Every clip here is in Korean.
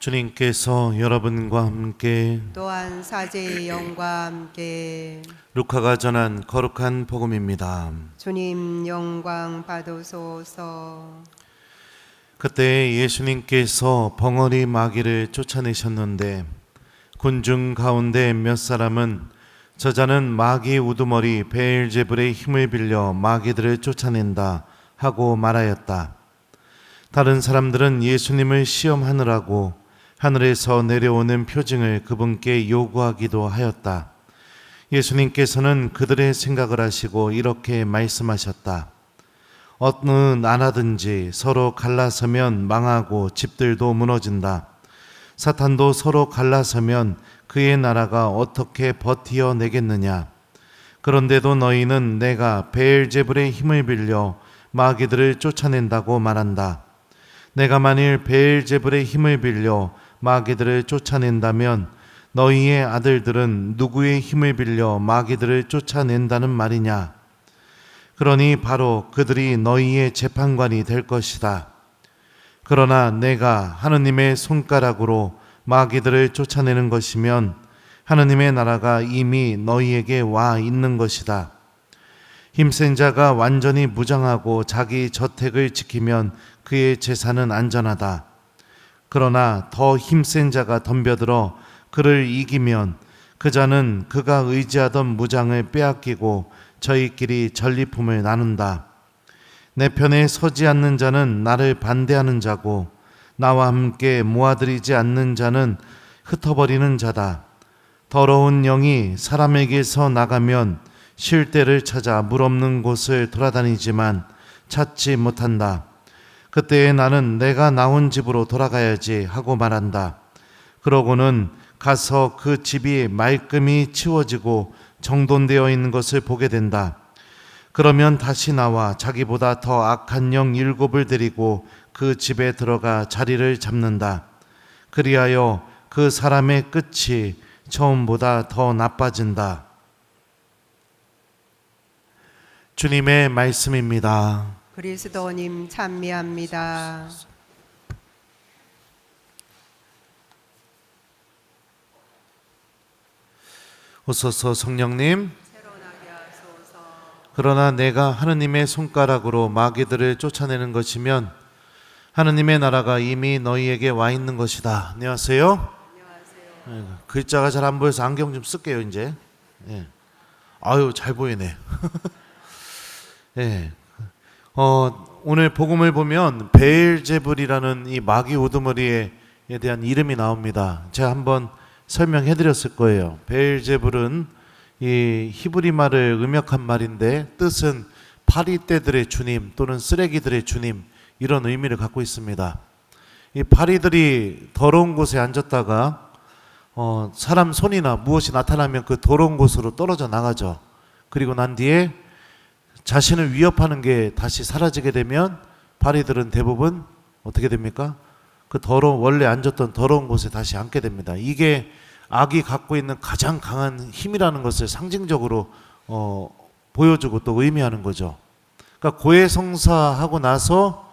주님께서 여러분과 함께 또한 사제의 영과 함께 루카가 전한 거룩한 복음입니다. 주님 영광 받으소서. 그때 예수님께서 벙어리 마귀를 쫓아내셨는데 군중 가운데 몇 사람은 저자는 마귀 우두머리 베엘제불의 힘을 빌려 마귀들을 쫓아낸다 하고 말하였다. 다른 사람들은 예수님을 시험하느라고 하늘에서 내려오는 표징을 그분께 요구하기도 하였다. 예수님께서는 그들의 생각을 아시고 이렇게 말씀하셨다. 어느 나라든지 서로 갈라서면 망하고 집들도 무너진다. 사탄도 서로 갈라서면 그의 나라가 어떻게 버티어내겠느냐. 그런데도 너희는 내가 베엘제불의 힘을 빌려 마귀들을 쫓아낸다고 말한다. 내가 만일 베엘제불의 힘을 빌려 마귀들을 쫓아낸다면 너희의 아들들은 누구의 힘을 빌려 마귀들을 쫓아낸다는 말이냐? 그러니 바로 그들이 너희의 재판관이 될 것이다. 그러나 내가 하느님의 손가락으로 마귀들을 쫓아내는 것이면 하느님의 나라가 이미 너희에게 와 있는 것이다. 힘센 자가 완전히 무장하고 자기 저택을 지키면 그의 재산은 안전하다. 그러나 더 힘센 자가 덤벼들어 그를 이기면 그 자는 그가 의지하던 무장을 빼앗기고 저희끼리 전리품을 나눈다. 내 편에 서지 않는 자는 나를 반대하는 자고 나와 함께 모아들이지 않는 자는 흩어버리는 자다. 더러운 영이 사람에게서 나가면 쉴 데를 찾아 물 없는 곳을 돌아다니지만 찾지 못한다. 그때에 나는 내가 나온 집으로 돌아가야지 하고 말한다. 그러고는 가서 그 집이 말끔히 치워지고 정돈되어 있는 것을 보게 된다. 그러면 다시 나와 자기보다 더 악한 영 7을 데리고 그 집에 들어가 자리를 잡는다. 그리하여 그 사람의 끝이 처음보다 더 나빠진다. 주님의 말씀입니다. 그리스도님 찬미합니다. 오소서 성령님, 그러나 내가 하느님의 손가락으로 마귀들을 쫓아내는 것이면 하느님의 나라가 이미 너희에게 와 있는 것이다. 안녕하세요. 글자가 잘 안 보여서 안경 좀 쓸게요 이제. 아유 잘 보이네. 오늘 복음을 보면 베엘제불이라는 이 마귀 우두머리에 대한 이름이 나옵니다. 제가 한번 설명해 드렸을 거예요. 베엘제불은 이 히브리 말을 음역한 말인데 뜻은 파리떼들의 주님 또는 쓰레기들의 주님, 이런 의미를 갖고 있습니다. 이 파리들이 더러운 곳에 앉았다가 사람 손이나 무엇이 나타나면 그 더러운 곳으로 떨어져 나가죠. 그리고 난 뒤에 자신을 위협하는 게 다시 사라지게 되면 파리들은 대부분 어떻게 됩니까? 그 원래 앉았던 더러운 곳에 다시 앉게 됩니다. 이게 악이 갖고 있는 가장 강한 힘이라는 것을 상징적으로 보여주고 또 의미하는 거죠. 그러니까 고해성사하고 나서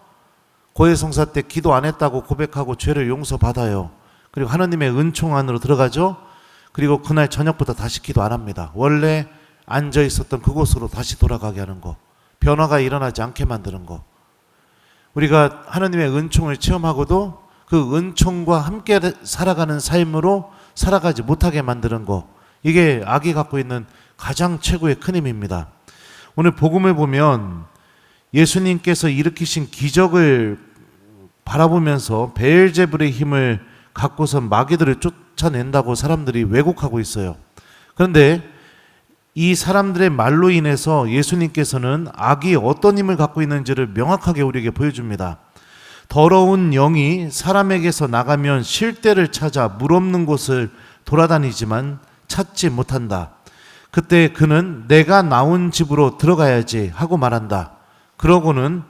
고해성사 때 기도 안 했다고 고백하고 죄를 용서받아요. 그리고 하나님의 은총 안으로 들어가죠. 그리고 그날 저녁부터 다시 기도 안 합니다. 원래 앉아 있었던 그곳으로 다시 돌아가게 하는 거, 변화가 일어나지 않게 만드는 거. 우리가 하나님의 은총을 체험하고도 그 은총과 함께 살아가는 삶으로 살아가지 못하게 만드는 거, 이게 악이 갖고 있는 가장 최고의 큰 힘입니다. 오늘 복음을 보면 예수님께서 일으키신 기적을 바라보면서 베엘제불의 힘을 갖고서 마귀들을 쫓아낸다고 사람들이 왜곡하고 있어요. 그런데 이 사람들의 말로 인해서 예수님께서는 악이 어떤 힘을 갖고 있는지를 명확하게 우리에게 보여줍니다. 더러운 영이 사람에게서 나가면 쉴 데를 찾아 물 없는 곳을 돌아다니지만 찾지 못한다. 그때 그는 내가 나온 집으로 들어가야지 하고 말한다. 그러고는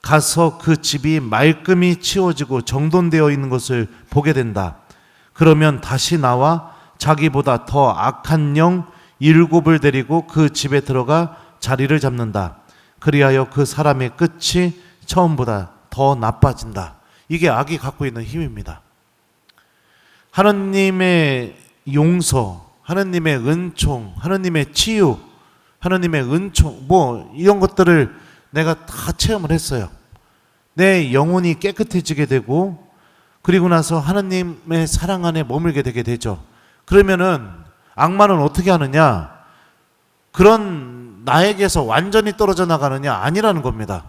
가서 그 집이 말끔히 치워지고 정돈되어 있는 것을 보게 된다. 그러면 다시 나와 자기보다 더 악한 영 7을 데리고 그 집에 들어가 자리를 잡는다. 그리하여 그 사람의 끝이 처음보다 더 나빠진다. 이게 악이 갖고 있는 힘입니다. 하나님의 용서, 하나님의 은총, 하나님의 치유, 하나님의 은총, 뭐 이런 것들을 내가 다 체험을 했어요. 내 영혼이 깨끗해지게 되고, 그리고 나서 하나님의 사랑 안에 머물게 되게 되죠. 그러면은 악마는 어떻게 하느냐? 그런 나에게서 완전히 떨어져 나가느냐? 아니라는 겁니다.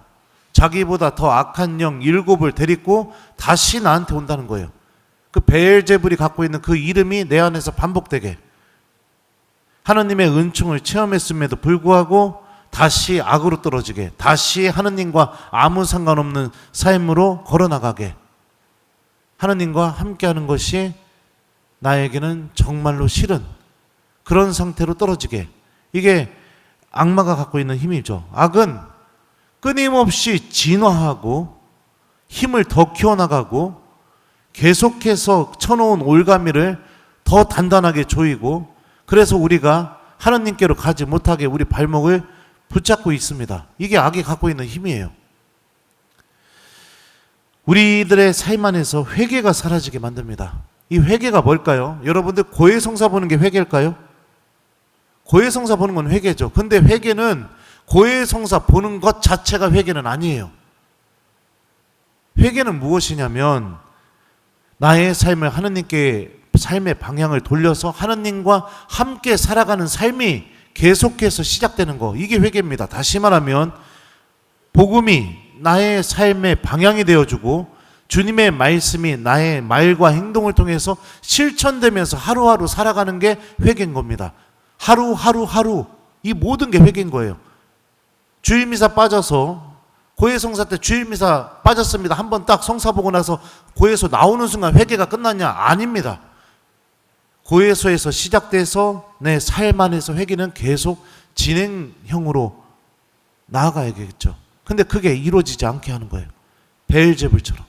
자기보다 더 악한 영 7을 데리고 다시 나한테 온다는 거예요. 그 베엘제불이 갖고 있는 그 이름이 내 안에서 반복되게, 하나님의 은총을 체험했음에도 불구하고 다시 악으로 떨어지게, 다시 하나님과 아무 상관없는 삶으로 걸어나가게, 하나님과 함께하는 것이 나에게는 정말로 싫은 그런 상태로 떨어지게, 이게 악마가 갖고 있는 힘이죠. 악은 끊임없이 진화하고 힘을 더 키워나가고 계속해서 쳐놓은 올가미를 더 단단하게 조이고, 그래서 우리가 하나님께로 가지 못하게 우리 발목을 붙잡고 있습니다. 이게 악이 갖고 있는 힘이에요. 우리들의 삶 안에서 회개가 사라지게 만듭니다. 이 회개가 뭘까요? 여러분들 고해성사 보는 게 회개일까요? 고해성사 보는 건 회개죠. 근데 회개는 고해성사 보는 것 자체가 회개는 아니에요. 회개는 무엇이냐면 나의 삶을 하나님께, 삶의 방향을 돌려서 하나님과 함께 살아가는 삶이 계속해서 시작되는 거, 이게 회개입니다. 다시 말하면 복음이 나의 삶의 방향이 되어주고 주님의 말씀이 나의 말과 행동을 통해서 실천되면서 하루하루 살아가는 게 회개인 겁니다. 하루 이 모든 게 회개인 거예요. 주일미사 빠져서, 고해성사 때 주일미사 빠졌습니다. 한번 딱 성사 보고 나서 고해소 나오는 순간 회개가 끝났냐? 아닙니다. 고해소에서 시작돼서 내 삶 안에서 회개는 계속 진행형으로 나아가야겠죠. 근데 그게 이루어지지 않게 하는 거예요. 베엘제불처럼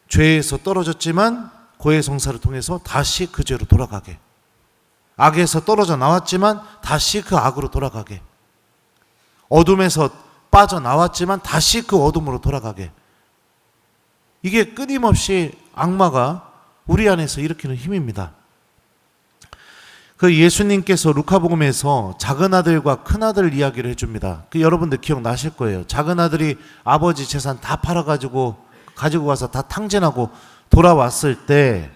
죄에서 떨어졌지만 고해성사를 통해서 다시 그 죄로 돌아가게, 악에서 떨어져 나왔지만 다시 그 악으로 돌아가게, 어둠에서 빠져나왔지만 다시 그 어둠으로 돌아가게, 이게 끊임없이 악마가 우리 안에서 일으키는 힘입니다. 그 예수님께서 루카복음에서 작은 아들과 큰 아들 이야기를 해줍니다. 그 여러분들 기억나실 거예요. 작은 아들이 아버지 재산 다 팔아가지고 가지고 와서 다 탕진하고 돌아왔을 때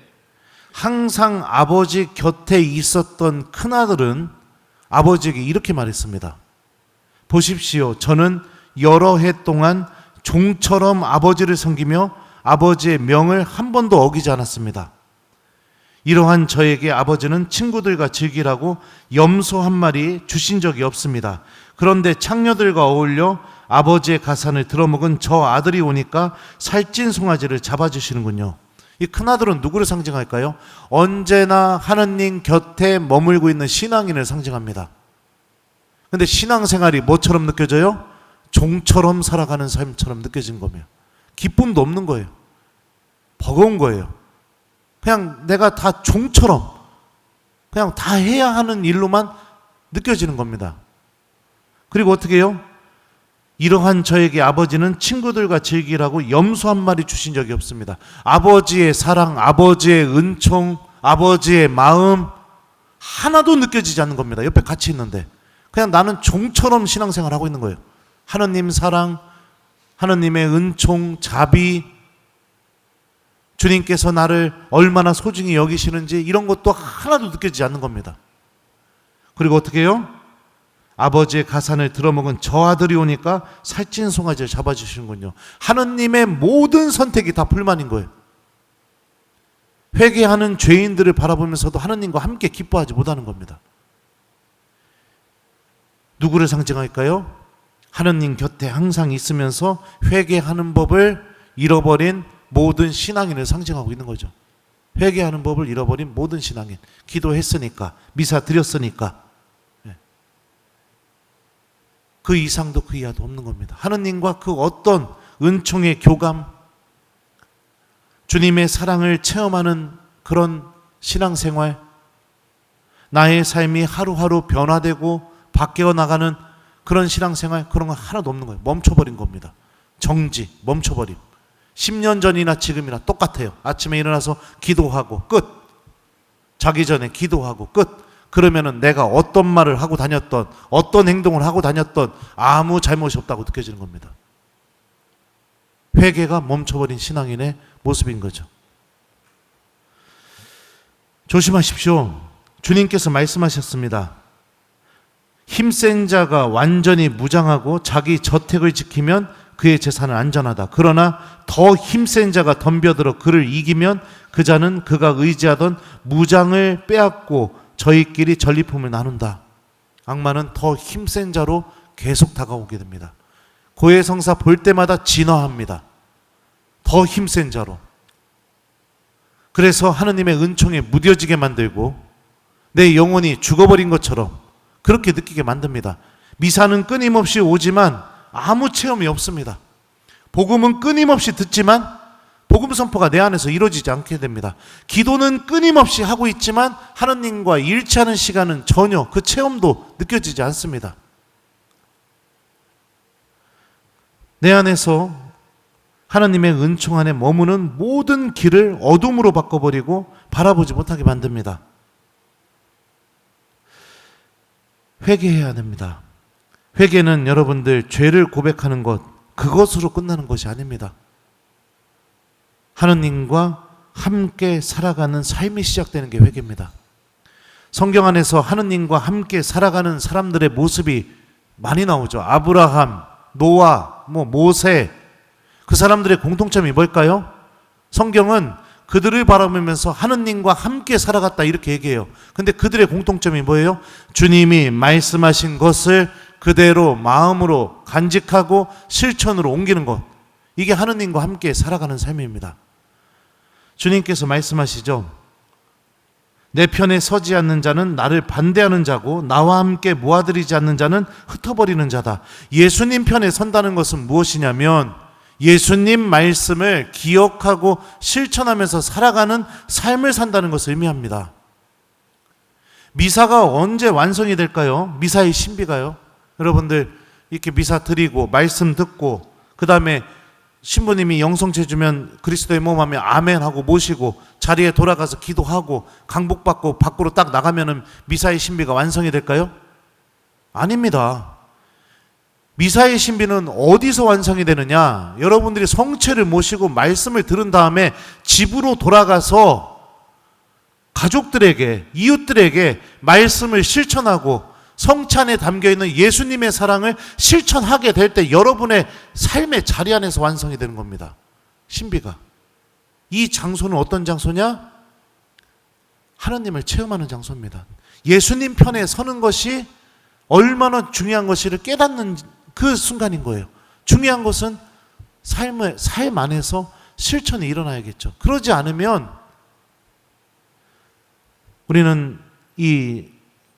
항상 아버지 곁에 있었던 큰 아들은 아버지에게 이렇게 말했습니다. 보십시오. 저는 여러 해 동안 종처럼 아버지를 섬기며 아버지의 명을 한 번도 어기지 않았습니다. 이러한 저에게 아버지는 친구들과 즐기라고 염소 한 마리 주신 적이 없습니다. 그런데 창녀들과 어울려 아버지의 가산을 들어먹은 저 아들이 오니까 살찐 송아지를 잡아주시는군요. 이 큰아들은 누구를 상징할까요? 언제나 하느님 곁에 머물고 있는 신앙인을 상징합니다. 근데 신앙생활이 뭐처럼 느껴져요? 종처럼 살아가는 삶처럼 느껴진 거면 기쁨도 없는 거예요. 버거운 거예요. 그냥 내가 다 종처럼 그냥 다 해야 하는 일로만 느껴지는 겁니다. 그리고 어떻게 해요? 이러한 저에게 아버지는 친구들과 즐기라고 염소 한 마리 주신 적이 없습니다. 아버지의 사랑, 아버지의 은총, 아버지의 마음 하나도 느껴지지 않는 겁니다. 옆에 같이 있는데 그냥 나는 종처럼 신앙생활하고 있는 거예요. 하느님 사랑, 하느님의 은총, 자비, 주님께서 나를 얼마나 소중히 여기시는지 이런 것도 하나도 느껴지지 않는 겁니다. 그리고 어떻게 해요? 아버지의 가산을 들어먹은 저 아들이 오니까 살찐 송아지를 잡아주시는군요. 하느님의 모든 선택이 다 불만인 거예요. 회개하는 죄인들을 바라보면서도 하느님과 함께 기뻐하지 못하는 겁니다. 누구를 상징할까요? 하느님 곁에 항상 있으면서 회개하는 법을 잃어버린 모든 신앙인을 상징하고 있는 거죠. 회개하는 법을 잃어버린 모든 신앙인. 기도했으니까, 미사 드렸으니까 그 이상도 그 이하도 없는 겁니다. 하느님과 그 어떤 은총의 교감, 주님의 사랑을 체험하는 그런 신앙생활, 나의 삶이 하루하루 변화되고 바뀌어 나가는 그런 신앙생활, 그런 거 하나도 없는 거예요. 멈춰버린 겁니다. 정지, 멈춰버림. 10년 전이나 지금이나 똑같아요. 아침에 일어나서 기도하고 끝. 자기 전에 기도하고 끝. 그러면은 내가 어떤 말을 하고 다녔던, 어떤 행동을 하고 다녔던 아무 잘못이 없다고 느껴지는 겁니다. 회개가 멈춰버린 신앙인의 모습인 거죠. 조심하십시오. 주님께서 말씀하셨습니다. 힘센 자가 완전히 무장하고 자기 저택을 지키면 그의 재산은 안전하다. 그러나 더 힘센 자가 덤벼들어 그를 이기면 그 자는 그가 의지하던 무장을 빼앗고 저희끼리 전리품을 나눈다. 악마는 더 힘센 자로 계속 다가오게 됩니다. 고해성사 볼 때마다 진화합니다. 더 힘센 자로. 그래서 하느님의 은총에 무뎌지게 만들고 내 영혼이 죽어버린 것처럼 그렇게 느끼게 만듭니다. 미사는 끊임없이 오지만 아무 체험이 없습니다. 복음은 끊임없이 듣지만 복음 선포가 내 안에서 이루어지지 않게 됩니다. 기도는 끊임없이 하고 있지만 하느님과 일치하는 시간은 전혀 그 체험도 느껴지지 않습니다. 내 안에서 하나님의 은총 안에 머무는 모든 길을 어둠으로 바꿔버리고 바라보지 못하게 만듭니다. 회개해야 됩니다. 회개는 여러분들 죄를 고백하는 것, 그것으로 끝나는 것이 아닙니다. 하느님과 함께 살아가는 삶이 시작되는 게 회개입니다. 성경 안에서 하느님과 함께 살아가는 사람들의 모습이 많이 나오죠. 아브라함, 노아, 모세, 그 사람들의 공통점이 뭘까요? 성경은 그들을 바라보면서 하느님과 함께 살아갔다 이렇게 얘기해요. 근데 그들의 공통점이 뭐예요? 주님이 말씀하신 것을 그대로 마음으로 간직하고 실천으로 옮기는 것. 이게 하느님과 함께 살아가는 삶입니다. 주님께서 말씀하시죠. 내 편에 서지 않는 자는 나를 반대하는 자고 나와 함께 모아들이지 않는 자는 흩어버리는 자다. 예수님 편에 선다는 것은 무엇이냐면 예수님 말씀을 기억하고 실천하면서 살아가는 삶을 산다는 것을 의미합니다. 미사가 언제 완성이 될까요? 미사의 신비가요? 여러분들 이렇게 미사 드리고 말씀 듣고 그 다음에 신부님이 영성체 주면 그리스도의 몸 하면 아멘 하고 모시고 자리에 돌아가서 기도하고 강복받고 밖으로 딱 나가면은 미사의 신비가 완성이 될까요? 아닙니다. 미사의 신비는 어디서 완성이 되느냐? 여러분들이 성체를 모시고 말씀을 들은 다음에 집으로 돌아가서 가족들에게, 이웃들에게 말씀을 실천하고 성체 안에 담겨있는 예수님의 사랑을 실천하게 될 때 여러분의 삶의 자리 안에서 완성이 되는 겁니다. 신비가. 이 장소는 어떤 장소냐? 하나님을 체험하는 장소입니다. 예수님 편에 서는 것이 얼마나 중요한 것인지를 깨닫는 그 순간인 거예요. 중요한 것은 삶 안에서 실천이 일어나야겠죠. 그러지 않으면 우리는 이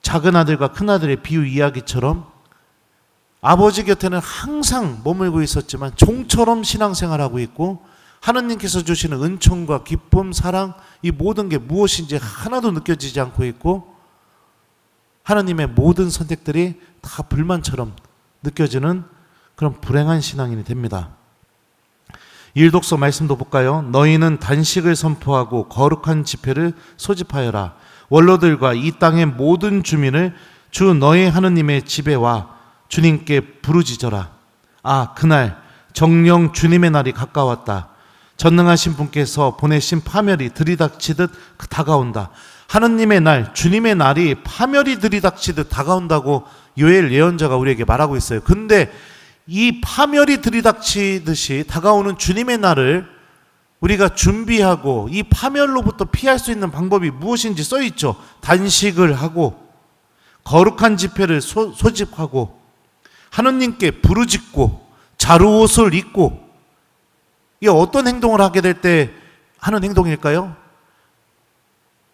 작은 아들과 큰 아들의 비유 이야기처럼 아버지 곁에는 항상 머물고 있었지만 종처럼 신앙생활하고 있고 하느님께서 주시는 은총과 기쁨, 사랑 이 모든 게 무엇인지 하나도 느껴지지 않고 있고 하나님의 모든 선택들이 다 불만처럼 느껴지는 그런 불행한 신앙인이 됩니다. 일독서 말씀도 볼까요? 너희는 단식을 선포하고 거룩한 집회를 소집하여라. 원로들과 이 땅의 모든 주민을 주 너희 하느님의 집에 와 주님께 부르짖어라. 아, 그날 정령 주님의 날이 가까웠다. 전능하신 분께서 보내신 파멸이 들이닥치듯 다가온다. 하느님의 날, 주님의 날이 파멸이 들이닥치듯 다가온다고 요엘 예언자가 우리에게 말하고 있어요. 근데 이 파멸이 들이닥치듯이 다가오는 주님의 날을 우리가 준비하고 이 파멸로부터 피할 수 있는 방법이 무엇인지 써있죠. 단식을 하고 거룩한 집회를 소집하고 하느님께 부르짖고 자루옷을 입고 이게 어떤 행동을 하게 될 때 하는 행동일까요?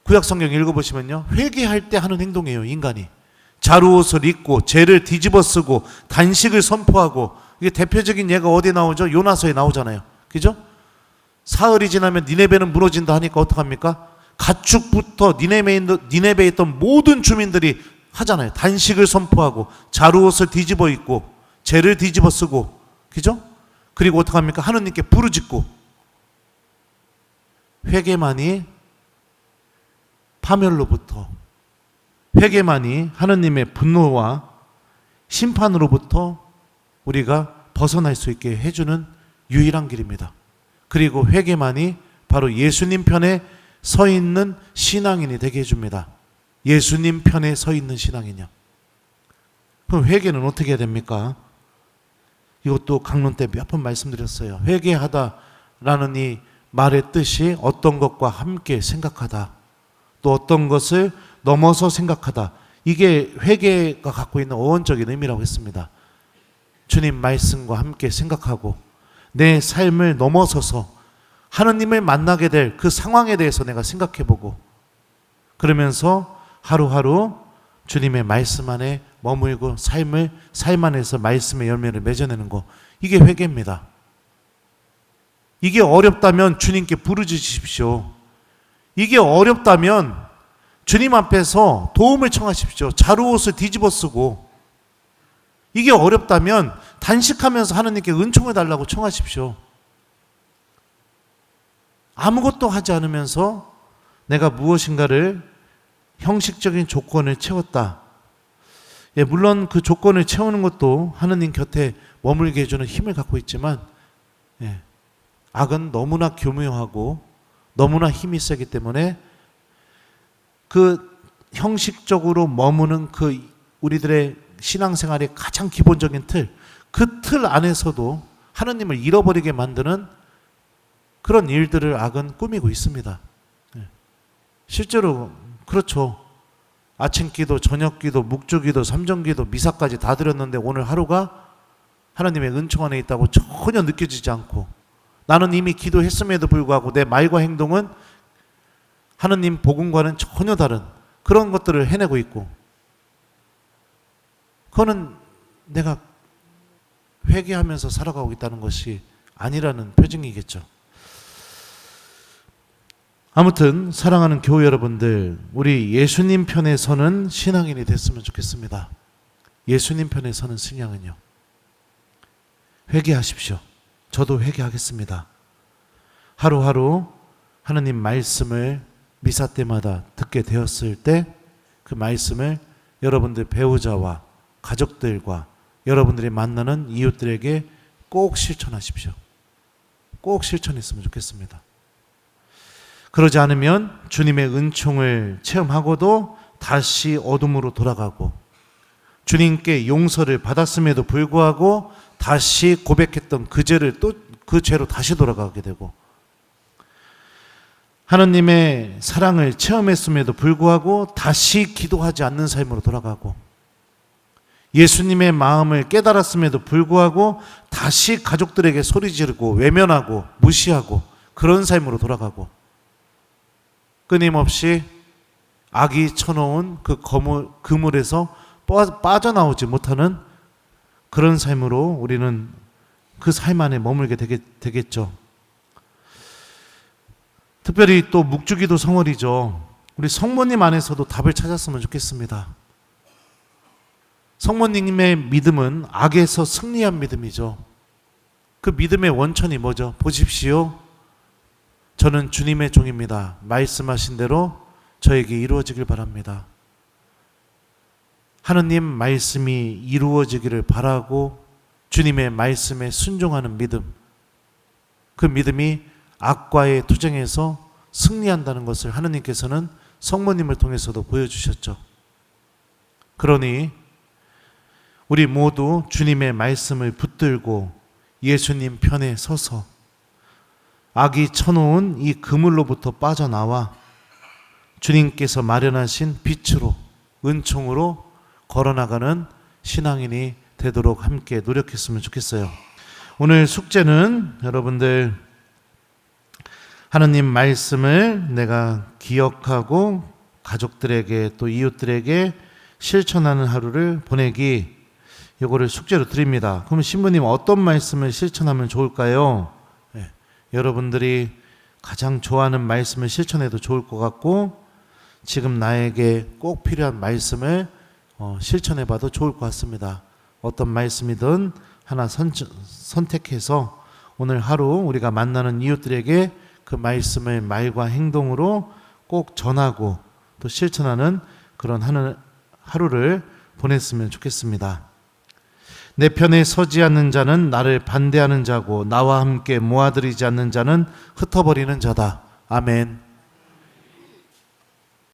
구약성경 읽어보시면요. 회개할 때 하는 행동이에요. 인간이. 자루옷을 입고 죄를 뒤집어 쓰고 단식을 선포하고 이게 대표적인 예가 어디에 나오죠? 요나서에 나오잖아요. 그죠? 사흘이 지나면 니네베는 무너진다 하니까 어떡합니까? 가축부터 니네베에 있던 모든 주민들이 하잖아요. 단식을 선포하고 자루옷을 뒤집어 입고 죄를 뒤집어 쓰고 그죠? 그리고 어떡합니까? 하느님께 부르짖고 회개만이 파멸로부터, 회개만이 하느님의 분노와 심판으로부터 우리가 벗어날 수 있게 해주는 유일한 길입니다. 그리고 회개만이 바로 예수님 편에 서 있는 신앙인이 되게 해줍니다. 예수님 편에 서 있는 신앙인이요. 그럼 회개는 어떻게 해야 됩니까? 이것도 강론 때 몇 번 말씀드렸어요. 회개하다라는 이 말의 뜻이 어떤 것과 함께 생각하다, 또 어떤 것을 넘어서 생각하다. 이게 회개가 갖고 있는 어원적인 의미라고 했습니다. 주님 말씀과 함께 생각하고 내 삶을 넘어서서 하느님을 만나게 될 그 상황에 대해서 내가 생각해보고, 그러면서 하루하루 주님의 말씀 안에 머물고 삶 안에서 말씀의 열매를 맺어내는 거, 이게 회개입니다. 이게 어렵다면 주님께 부르짖으십시오. 이게 어렵다면 주님 앞에서 도움을 청하십시오. 자루옷을 뒤집어 쓰고, 이게 어렵다면 단식하면서 하느님께 은총을 달라고 청하십시오. 아무것도 하지 않으면서 내가 무엇인가를 형식적인 조건을 채웠다. 예, 물론 그 조건을 채우는 것도 하느님 곁에 머물게 해주는 힘을 갖고 있지만, 예, 악은 너무나 교묘하고 너무나 힘이 세기 때문에 그 형식적으로 머무는 그 우리들의 신앙생활의 가장 기본적인 틀, 그 틀 안에서도 하느님을 잃어버리게 만드는 그런 일들을 악은 꾸미고 있습니다. 실제로 그렇죠. 아침 기도, 저녁 기도, 묵주 기도, 삼정 기도, 미사까지 다 드렸는데 오늘 하루가 하나님의 은총 안에 있다고 전혀 느껴지지 않고, 나는 이미 기도했음에도 불구하고 내 말과 행동은 하느님 복음과는 전혀 다른 그런 것들을 해내고 있고, 그거는 내가 회개하면서 살아가고 있다는 것이 아니라는 표징이겠죠. 아무튼 사랑하는 교회 여러분들, 우리 예수님 편에 서는 신앙인이 됐으면 좋겠습니다. 예수님 편에 서는 신앙은요, 회개하십시오. 저도 회개하겠습니다. 하루하루 하느님 말씀을 미사 때마다 듣게 되었을 때 그 말씀을 여러분들 배우자와 가족들과 여러분들이 만나는 이웃들에게 꼭 실천하십시오. 꼭 실천했으면 좋겠습니다. 그러지 않으면 주님의 은총을 체험하고도 다시 어둠으로 돌아가고, 주님께 용서를 받았음에도 불구하고 다시 고백했던 그 죄를 또 그 죄로 다시 돌아가게 되고, 하나님의 사랑을 체험했음에도 불구하고 다시 기도하지 않는 삶으로 돌아가고, 예수님의 마음을 깨달았음에도 불구하고 다시 가족들에게 소리 지르고 외면하고 무시하고 그런 삶으로 돌아가고, 끊임없이 악이 쳐놓은 그 그물에서 빠져나오지 못하는 그런 삶으로 우리는 그 삶 안에 머물게 되겠죠. 특별히 또 묵주기도 성월이죠. 우리 성모님 안에서도 답을 찾았으면 좋겠습니다. 성모님의 믿음은 악에서 승리한 믿음이죠. 그 믿음의 원천이 뭐죠? 보십시오. 저는 주님의 종입니다. 말씀하신 대로 저에게 이루어지길 바랍니다. 하느님 말씀이 이루어지기를 바라고 주님의 말씀에 순종하는 믿음, 그 믿음이 악과의 투쟁에서 승리한다는 것을 하느님께서는 성모님을 통해서도 보여주셨죠. 그러니 우리 모두 주님의 말씀을 붙들고 예수님 편에 서서 악이 쳐놓은 이 그물로부터 빠져나와 주님께서 마련하신 빛으로, 은총으로 걸어나가는 신앙인이 되도록 함께 노력했으면 좋겠어요. 오늘 숙제는 여러분들 하느님 말씀을 내가 기억하고 가족들에게 또 이웃들에게 실천하는 하루를 보내기, 이거를 숙제로 드립니다. 그럼 신부님 어떤 말씀을 실천하면 좋을까요? 네, 여러분들이 가장 좋아하는 말씀을 실천해도 좋을 것 같고, 지금 나에게 꼭 필요한 말씀을 실천해봐도 좋을 것 같습니다. 어떤 말씀이든 하나 선택해서 오늘 하루 우리가 만나는 이웃들에게 그 그 말씀을 말과 행동으로 꼭 전하고 또 실천하는 그런 하루를 보냈으면 좋겠습니다. 내 편에 서지 않는 자는 나를 반대하는 자고 나와 함께 모아들이지 않는 자는 흩어버리는 자다. 아멘.